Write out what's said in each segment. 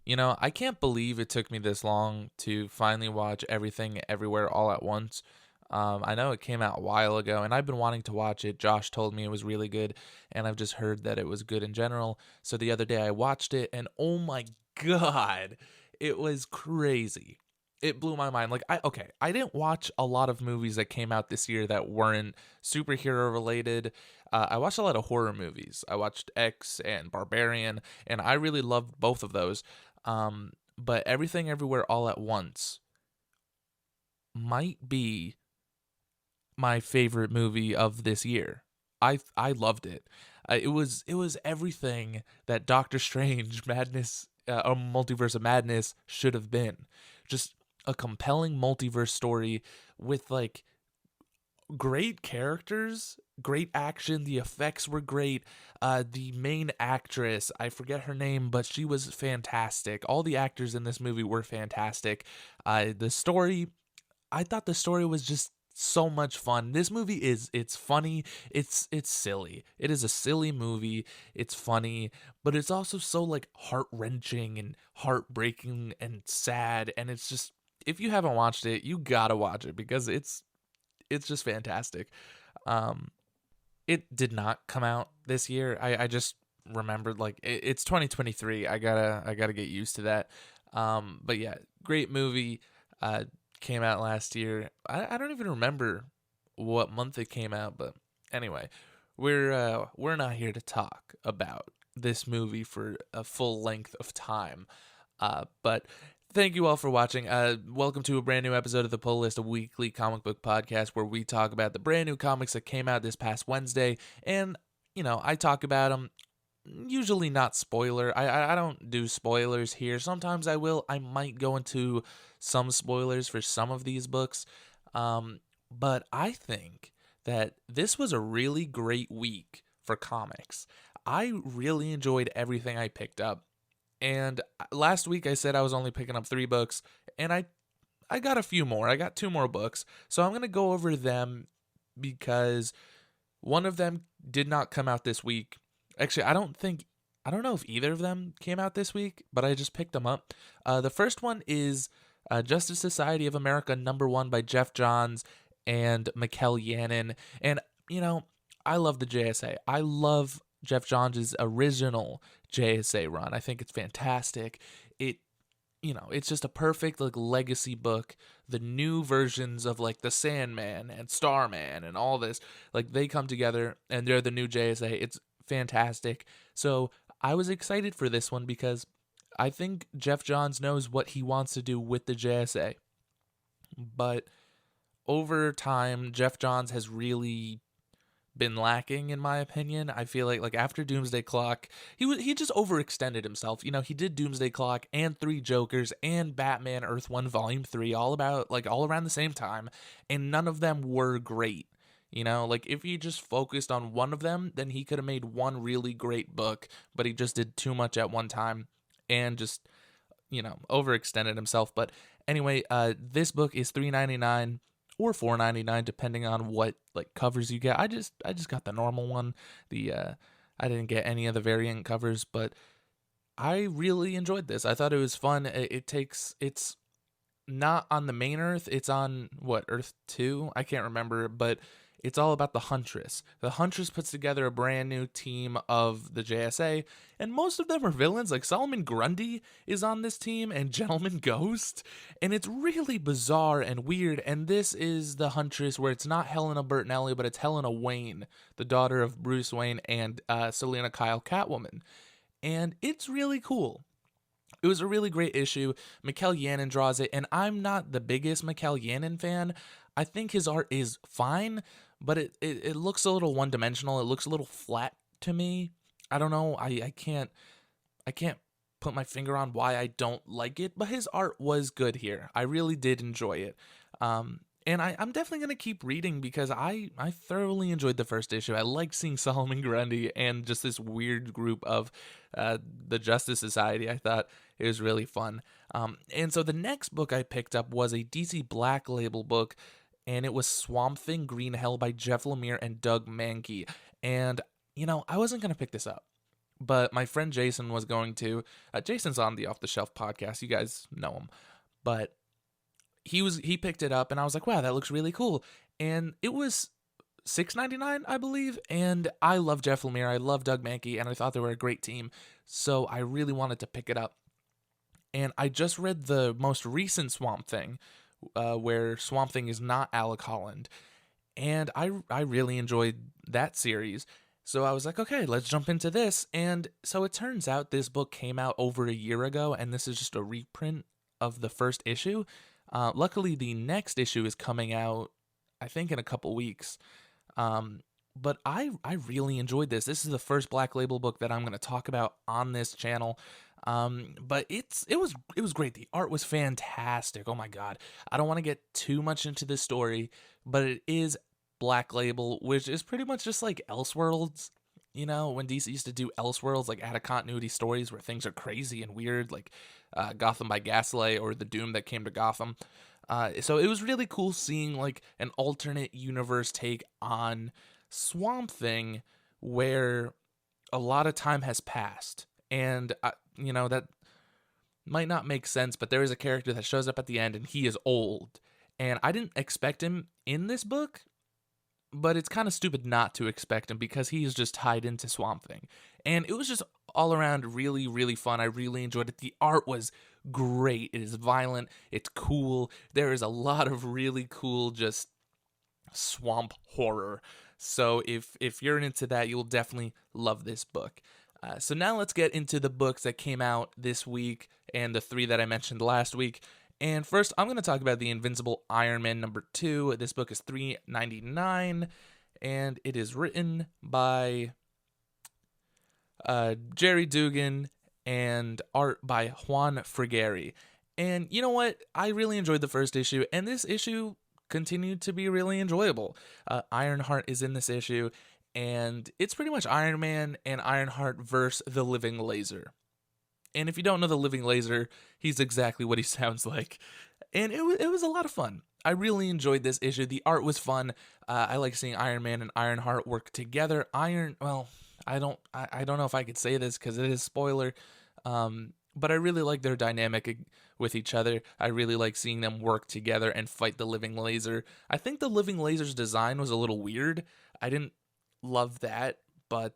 I can't believe it took me this long to finally watch Everything Everywhere All at Once. I know it came out a while ago, and I've been wanting to watch it. Josh told me it was really good, and I've just heard that it was good in general. So the other day I watched it, and oh my God, it was crazy. It blew my mind. I didn't watch a lot of movies that came out this year that weren't superhero related. I watched a lot of horror movies. I watched X and Barbarian, and I really loved both of those. But Everything Everywhere All at Once might be my favorite movie of this year. I loved it. It was everything that Doctor Strange Madness or Multiverse of Madness should have been. Just a compelling multiverse story with like great characters, great action. The effects were great. The main actress, I forget her name, but she was fantastic. All the actors in this movie were fantastic. The story, I thought the story was just so much fun. This movie it's funny, it's silly. It is a silly movie. It's funny, but it's also so like heart-wrenching and heartbreaking and sad, and it's just, if you haven't watched it, you got to watch it because it's just fantastic. Um it did not come out this year. I just remembered like it's 2023. I gotta get used to that. But yeah, great movie. Uh, Came out last year. I don't even remember what month it came out, but anyway, we're not here to talk about this movie for a full length of time. But thank you all for watching. Welcome to a brand new episode of the Pull List, a weekly comic book podcast where we talk about the brand new comics that came out this past Wednesday, and I talk about them. Usually not spoiler. I don't do spoilers here. Sometimes I will. I might go into some spoilers for some of these books. But I think that this was a really great week for comics. I really enjoyed everything I picked up. And last week I said I was only picking up 3 books, and I got a few more. I got 2 more books. So I'm going to go over them because one of them did not come out this week. Actually, I don't know if either of them came out this week, but I just picked them up. The first one is Justice Society of America #1 by Jeff Johns and Mikel Yannon. And, I love the JSA. I love Jeff Johns' original JSA run. I think it's fantastic. It it's just a perfect like legacy book. The new versions of like the Sandman and Starman and all this, like they come together and they're the new JSA. It's fantastic. So I was excited for this one because I think Jeff Johns knows what he wants to do with the JSA. But over time, Jeff Johns has really been lacking in my opinion. I feel like after Doomsday Clock, he just overextended himself. He did Doomsday Clock and 3 Jokers and Batman Earth 1 Volume 3 all about like all around the same time, and none of them were great. Like if he just focused on one of them, then he could have made one really great book, but he just did too much at one time and just overextended himself. But anyway, this book is $3.99 or $4.99 depending on what like covers you get. I just got the normal one. I didn't get any of the variant covers, but I really enjoyed this. I thought it was fun. It's not on the main Earth. It's on what, Earth 2? I can't remember, but it's all about the Huntress. The Huntress puts together a brand new team of the JSA, and most of them are villains. Like Solomon Grundy is on this team, and Gentleman Ghost, and it's really bizarre and weird. And this is the Huntress, where it's not Helena Bertinelli, but it's Helena Wayne, the daughter of Bruce Wayne and Selena Kyle, Catwoman, and it's really cool. It was a really great issue. Mikel Yannon draws it, and I'm not the biggest Mikel Yannon fan. I think his art is fine, but it looks a little one-dimensional. It looks a little flat to me. I don't know. I can't put my finger on why I don't like it, but his art was good here. I really did enjoy it. And I'm definitely going to keep reading because I thoroughly enjoyed the first issue. I liked seeing Solomon Grundy and just this weird group of the Justice Society. I thought it was really fun. And so the next book I picked up was a DC Black Label book, and it was Swamp Thing Green Hell by Jeff Lemire and Doug Mankey. And, I wasn't going to pick this up. But my friend Jason was going to. Jason's on the Off the Shelf podcast. You guys know him, but he picked it up, and I was like, wow, that looks really cool. And it was $6.99, I believe. And I love Jeff Lemire, I love Doug Mankey, and I thought they were a great team. So I really wanted to pick it up. And I just read the most recent Swamp Thing, where Swamp Thing is not Alec Holland, and I really enjoyed that series. So I was like, okay, let's jump into this. And so it turns out this book came out over a year ago, and this is just a reprint of the first issue. Luckily, the next issue is coming out, I think, in a couple weeks. But I really enjoyed this. This is the first Black Label book that I'm going to talk about on this channel. But it was great. The art was fantastic. Oh my god. I don't want to get too much into this story, but it is Black Label, which is pretty much just like Elseworlds. You know, when DC used to do Elseworlds, like out of continuity stories where things are crazy and weird, like Gotham by Gaslight or the Doom that came to Gotham. So it was really cool seeing like an alternate universe take on Swamp Thing, where a lot of time has passed, and that might not make sense, but there is a character that shows up at the end, and he is old, and I didn't expect him in this book, but it's kind of stupid not to expect him because he is just tied into Swamp Thing, and it was just all around really, really fun. I really enjoyed it. The art was great. It is violent. It's cool. There is a lot of really cool just swamp horror. So if you're into that, you'll definitely love this book. So now let's get into the books that came out this week and the 3 that I mentioned last week. And first, I'm going to talk about The Invincible Iron Man #2. This book is $3.99, and it is written by Jerry Dugan and art by Juan Frigeri. And you know what? I really enjoyed the first issue, and this issue continued to be really enjoyable. Ironheart is in this issue, and it's pretty much Iron Man and Ironheart versus the Living Laser. And if you don't know the Living Laser, he's exactly what he sounds like. And it was a lot of fun. I really enjoyed this issue. The art was fun. I like seeing Iron Man and Ironheart work together. I don't know if I could say this because it is spoiler. But I really like their dynamic with each other. I really like seeing them work together and fight the Living Laser. I think the Living Laser's design was a little weird. I didn't love that, but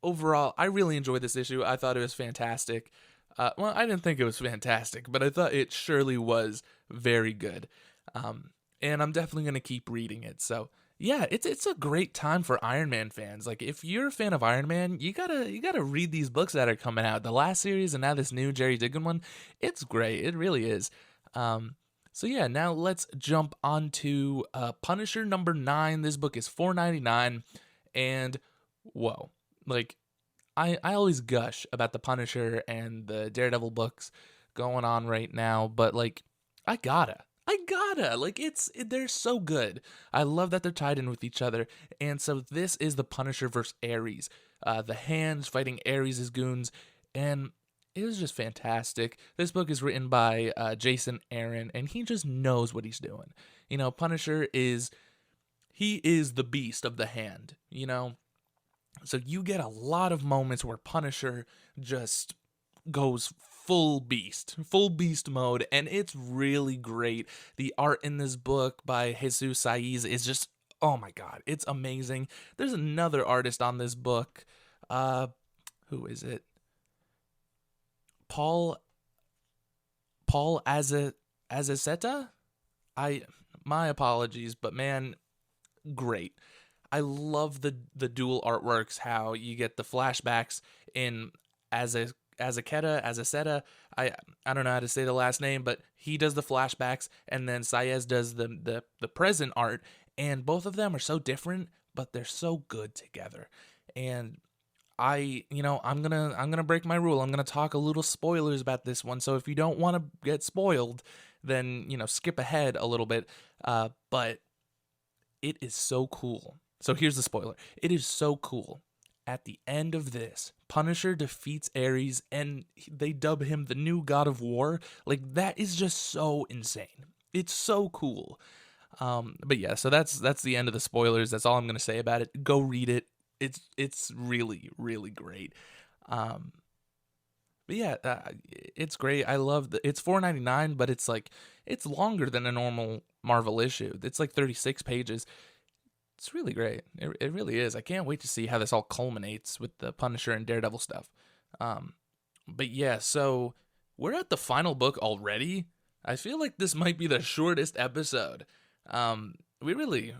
overall, I really enjoyed this issue. I thought it was fantastic. Well, I didn't think it was fantastic, but I thought it surely was very good. And I'm definitely going to keep reading it. So yeah, it's a great time for Iron Man fans. Like, if you're a fan of Iron Man, you gotta read these books that are coming out. The last series and now this new Jerry Dugan one. It's great. It really is. So yeah, now let's jump onto Punisher #9. This book is $4.99, and whoa, like I always gush about the Punisher and the Daredevil books going on right now, but like I gotta. Like, they're so good. I love that they're tied in with each other. And so this is the Punisher versus Ares. The Hands fighting Ares' goons. And it was just fantastic. This book is written by Jason Aaron, and he just knows what he's doing. You know, Punisher is the beast of the Hand, you know? So you get a lot of moments where Punisher just goes full beast mode, and it's really great. The art in this book by Jesus Saiz is just, oh my god, it's amazing. There's another artist on this book. Who is it? Paul Azaceta? My apologies, but man, great. I love the dual artworks, how you get the flashbacks in Azaceta. I don't know how to say the last name, but he does the flashbacks, and then Saiz does the present art, and both of them are so different, but they're so good together. And I'm gonna break my rule. I'm gonna talk a little spoilers about this one. So if you don't want to get spoiled, then skip ahead a little bit. But it is so cool. So here's the spoiler. It is so cool. At the end of this, Punisher defeats Ares, and they dub him the new God of War. Like, that is just so insane. It's so cool. But yeah, so that's the end of the spoilers. That's all I'm gonna say about it. Go read it. it's really really great. Um, but yeah, it's great. I love it's 4.99, but it's like it's longer than a normal Marvel issue. It's like 36 pages. It's really great. It really is. I can't wait to see how this all culminates with the Punisher and Daredevil stuff. Um, but yeah, so we're at the final book already. I feel like this might be the shortest episode. We really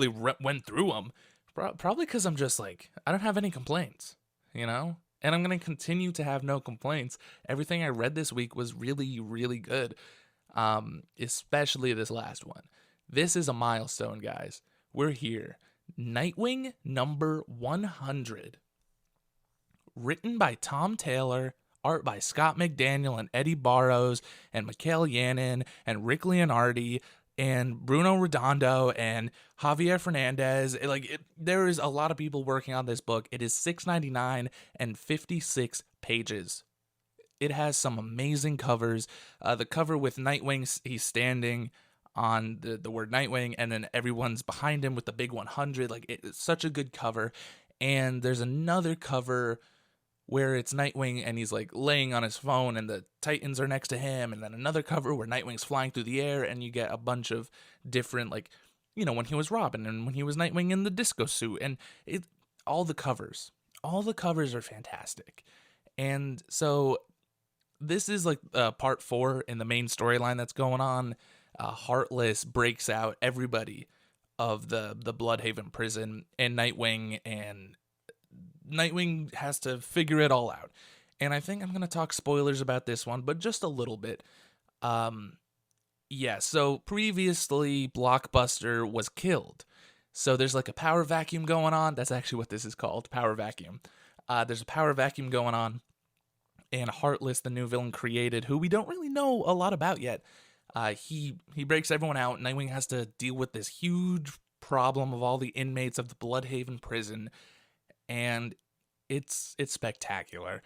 went through them. Probably because I'm just like I don't have any complaints, you know. And I'm gonna continue to have no complaints. Everything I read this week was really, really good. Especially this last one. This is a milestone, guys. We're here. Nightwing number 100. Written by Tom Taylor, art by Scott McDaniel and Eddie Barrows and Michael Yannon and Rick Leonardi and Bruno Redondo and Javier Fernandez. There is a lot of people working on this book. It is $6.99 and 56 pages. It has some amazing covers. The cover with Nightwing, he's standing on the word Nightwing, and then everyone's behind him with the big 100. It's such a good cover. And there's another cover where it's Nightwing and he's like laying on his phone and the Titans are next to him, and then another cover where Nightwing's flying through the air, and you get a bunch of different, when he was Robin and when he was Nightwing in the disco suit, and all the covers are fantastic. And so this is like part 4 in the main storyline that's going on. Heartless breaks out everybody of the Bloodhaven prison, and Nightwing has to figure it all out. And I think I'm going to talk spoilers about this one, but just a little bit. Yeah, so previously Blockbuster was killed. So there's like a power vacuum going on. That's actually what this is called, power vacuum. There's a power vacuum going on, and Heartless, the new villain created, who we don't really know a lot about yet, he breaks everyone out. Nightwing has to deal with this huge problem of all the inmates of the Bloodhaven prison, and it's spectacular.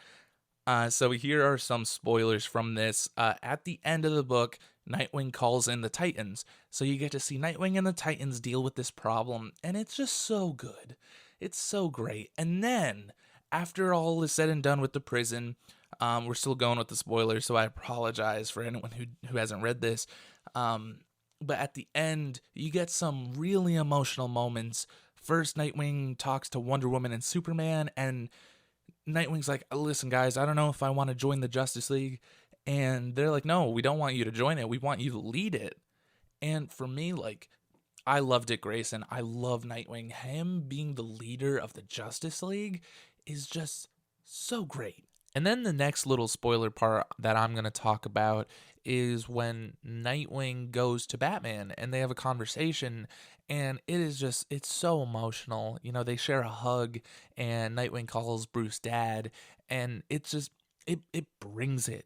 So here are some spoilers from this. At the end of the book, Nightwing calls in the Titans, so you get to see Nightwing and the Titans deal with this problem, and it's just so good. It's so great. And then, after all is said and done with the prison, we're still going with the spoilers, so I apologize for anyone who hasn't read this. But at the end, you get some really emotional moments. First, Nightwing talks to Wonder Woman and Superman, and Nightwing's like, listen, guys, I don't know if I want to join the Justice League. And they're like, no, we don't want you to join it. We want you to lead it. And for me, I love Dick Grayson. I love Nightwing. Him being the leader of the Justice League is just so great. And then the next little spoiler part that I'm going to talk about is when Nightwing goes to Batman and they have a conversation, and it's so emotional. They share a hug, and Nightwing calls Bruce dad, and it's just, it brings it.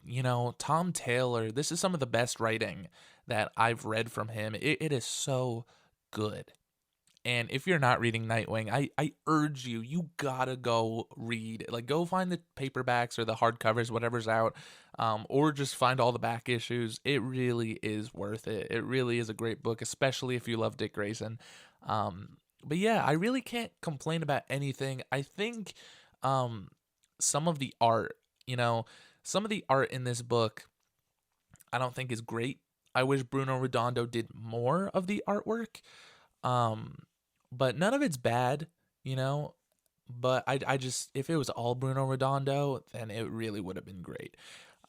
Tom Taylor, this is some of the best writing that I've read from him. It is so good. And if you're not reading Nightwing, I urge you gotta go read. Go find the paperbacks or the hardcovers, whatever's out, or just find all the back issues. It really is worth it. It really is a great book, especially if you love Dick Grayson. But yeah, I really can't complain about anything. I think some of the art, some of the art in this book, I don't think is great. I wish Bruno Redondo did more of the artwork. But none of it's bad, but I just, if it was all Bruno Redondo, then it really would have been great.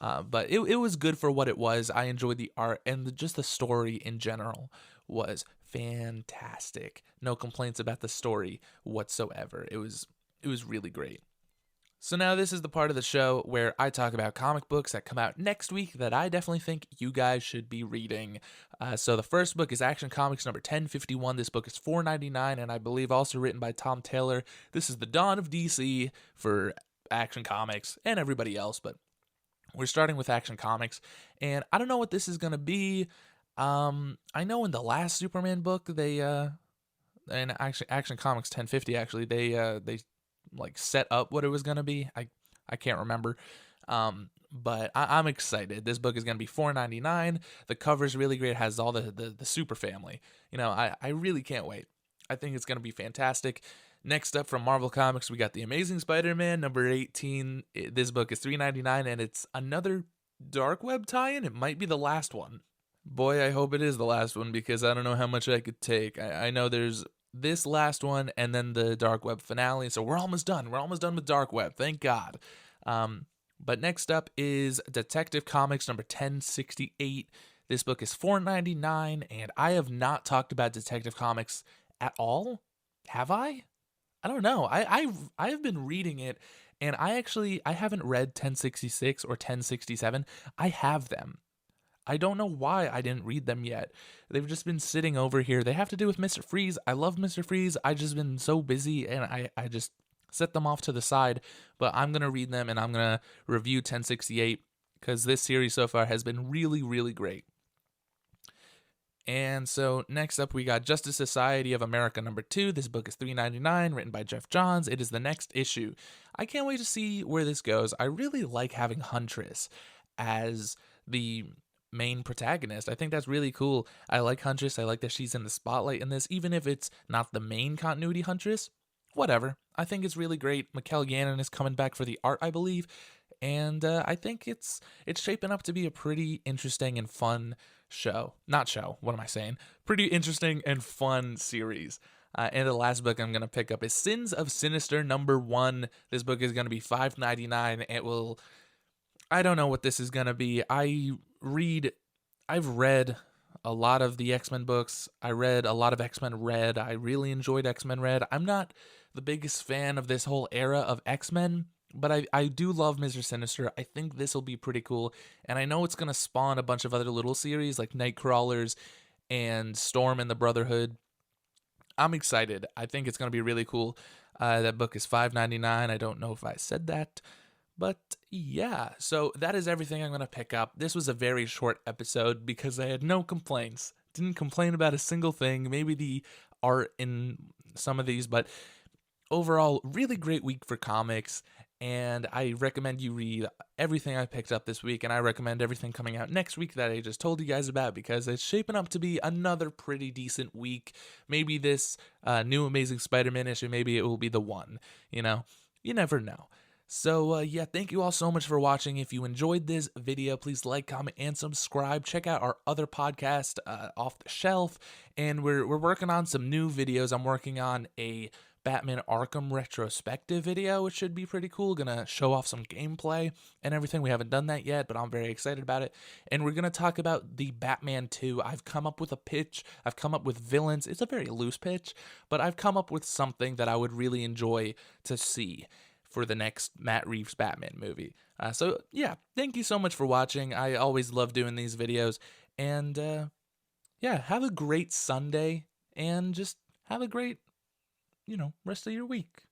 But it was good for what it was. I enjoyed the art, and just the story in general was fantastic. No complaints about the story whatsoever. It was really great. So now this is the part of the show where I talk about comic books that come out next week that I definitely think you guys should be reading. So the first book is Action Comics number 1051. This book is $4.99, and I believe also written by Tom Taylor. This is the dawn of DC for Action Comics and everybody else, but we're starting with Action Comics, and I don't know what this is going to be. I know in the last Superman book, they in Action Comics 1050, actually, they set up what it was gonna be. I can't remember. But I'm excited. This book is gonna be $4.99. The cover's really great. It has all the super family. I really can't wait. I think it's gonna be fantastic. Next up from Marvel Comics, we got The Amazing Spider-Man number 18. This book is $3.99, and it's another Dark Web tie-in. It might be the last one. Boy, I hope it is the last one, because I don't know how much I could take. I know there's this last one and then the Dark Web finale, so we're almost done. We're almost done with Dark Web, thank God. But next up is Detective Comics number 1068. This book is $4.99, and I have not talked about Detective Comics at all. Have I? I don't know. I have been reading it, and I haven't read 1066 or 1067. I have them. I don't know why I didn't read them yet. They've just been sitting over here. They have to do with Mr. Freeze. I love Mr. Freeze. I've just been so busy, and I just set them off to the side. But I'm going to read them, and I'm going to review 1068, because this series so far has been really, really great. And so next up, we got Justice Society of America number 2. This book is $3.99, written by Geoff Johns. It is the next issue. I can't wait to see where this goes. I really like having Huntress as the main protagonist. I think that's really cool. I like Huntress. I like that she's in the spotlight in this, even if it's not the main continuity Huntress. Whatever. I think it's really great. Mikel Gannon is coming back for the art, I believe, and I think it's shaping up to be a pretty interesting and fun show. Not show. What am I saying? Pretty interesting and fun series. And the last book I'm going to pick up is Sins of Sinister number 1. This book is going to be $5.99. It will... I don't know what this is going to be. I've read a lot of the X-Men books. I read a lot of X-Men Red. I really enjoyed X-Men Red. I'm not the biggest fan of this whole era of X-Men, but I do love Mr. Sinister. I think this will be pretty cool, and I know it's going to spawn a bunch of other little series like Nightcrawlers and Storm and the Brotherhood. I'm excited. I think it's going to be really cool. That book is $5.99. I don't know if I said that. But yeah, so that is everything I'm going to pick up. This was a very short episode because I had no complaints. Didn't complain about a single thing, maybe the art in some of these, but overall, really great week for comics. And I recommend you read everything I picked up this week, and I recommend everything coming out next week that I just told you guys about, because it's shaping up to be another pretty decent week. Maybe this new Amazing Spider-Man issue, maybe it will be the one, you know? You never know. So, yeah, thank you all so much for watching. If you enjoyed this video, please like, comment, and subscribe. Check out our other podcast, Off the Shelf, and we're working on some new videos. I'm working on a Batman Arkham retrospective video, which should be pretty cool. Gonna show off some gameplay and everything. We haven't done that yet, but I'm very excited about it. And we're gonna talk about the Batman 2. I've come up with a pitch. I've come up with villains. It's a very loose pitch, but I've come up with something that I would really enjoy to see for the next Matt Reeves Batman movie. So yeah, thank you so much for watching. I always love doing these videos. And yeah, have a great Sunday, and just have a great, rest of your week.